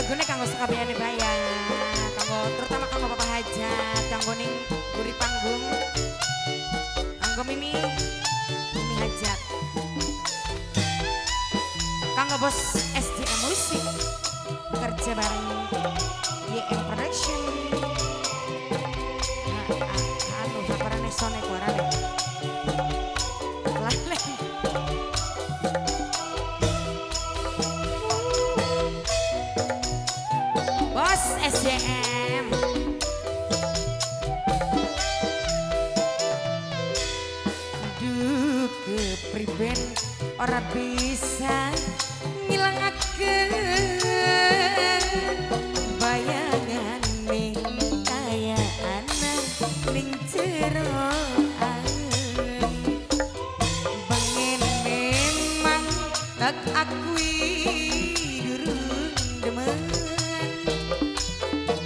lagune kanggo sekabehane bayar, kanggo terutama kanggo Bapak Hajat, kanggo ning guri panggung, kanggo Mimi Hajat, kanggo bos SDM Musik, kerja bareng YM Production. Anu saparane sone kuarane. Lale. Bos SDM. Duh kepriben ora bisa ngilangakeun bayangan ning kaya anak ning jero angen. Bengen memang tak akui durung demen,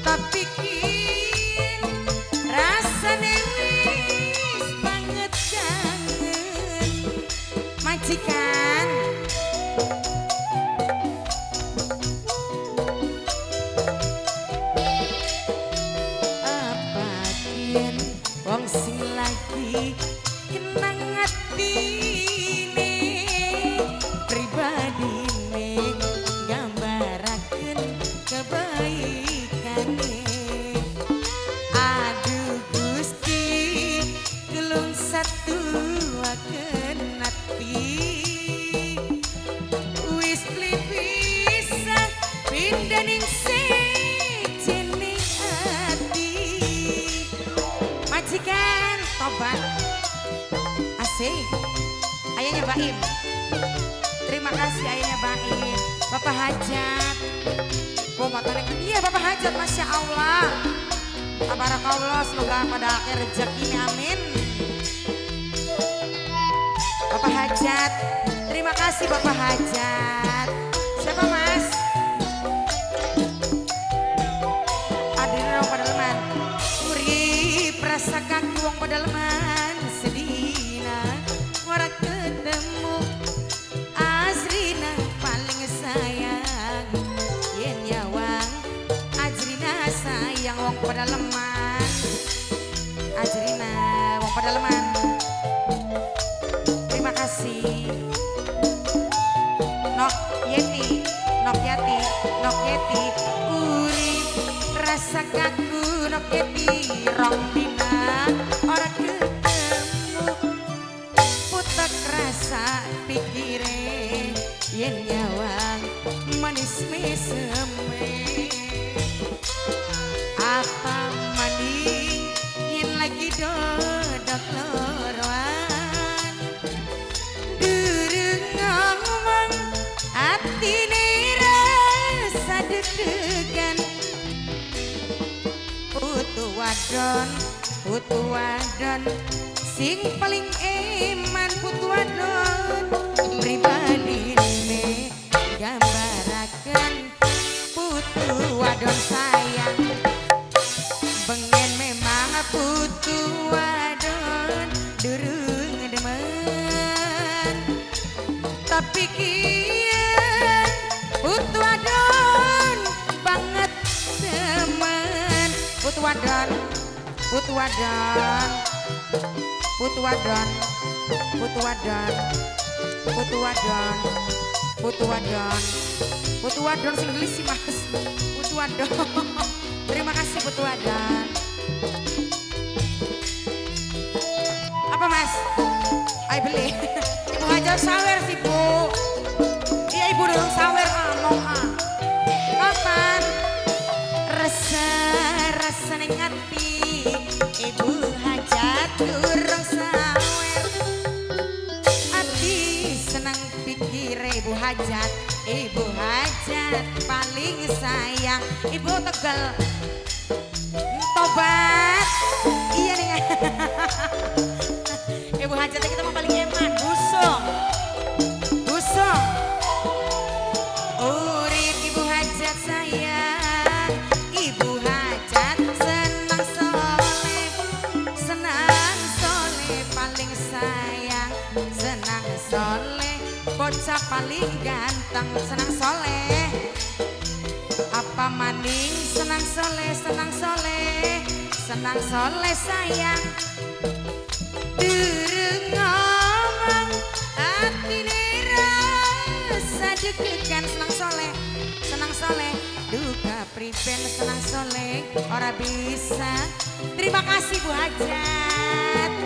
tapi kin rasane wis banget kangen majikan. Apa kien wong sing lagi kenang atine pribadine gambarakeun kebaikane. Aduh Gusti gelung satu akeun ati wis bisa pindah ning sejene ati. Majikan tobat asik ayahnya Baim, terima kasih ayahnya Baim. Bapak Hajat motornya kan iya Bapak Hajat, Masya Allah tabarakallah, semoga pada akhir rezekinya amin. Bapak Hajat, terima kasih Bapak Hajat. Siapa Mas? Hadirin wong pada leman, urip rasa kaki wong pada leman sedina ora ketemu Azrina paling sayang. Yen nyawang Azrina sayang wong pada leman, Azrina wong pada leman. Terima kasih. Nok Yeti, Nok Yati, Nok Yeti, urip rasa kaku Nok Yeti rong dina ora ketemu putek rasa pikire yen nyawang manis meseme. Apa maning yen lagi dodok loroan durung ngomong atine rasa deg-degan. Putu wadon sing paling eman putu wadon pribadine gambaraken putu wadon sayang. Bengen memang putu wadon durung demen, tapi kian putu wadon banget demen. Putu wadon, putu wadon, putu wadon, putu wadon, putu wadon, putu wadon, putu wadon sing gelis sih Mas. Putu wadon. Terima kasih putu wadon. Apa Mas? Ayo beli. Ibu Hajar sawer sih Bu. Iya Ibu dong sawer ngomong kapan? Rasa ning ati Ibu Hajat durung sawer. Ati senang pikir Ibu Hajat, Ibu Hajat paling sayang. Ibu Tegal tobat iya nih. Ibu Hajat kita mau paling eman busung busung urip Ibu Hajat sayang. Ibu Hajat senang soleh paling sayang. Senang soleh bocah paling ganteng senang soleh. Apa Papa maning senang soleh, senang soleh, senang soleh sayang. Durung ngomong atine rasa deg-degan senang soleh, senang soleh. Duka priben senang soleh ora bisa. Terima kasih Bu Hajat.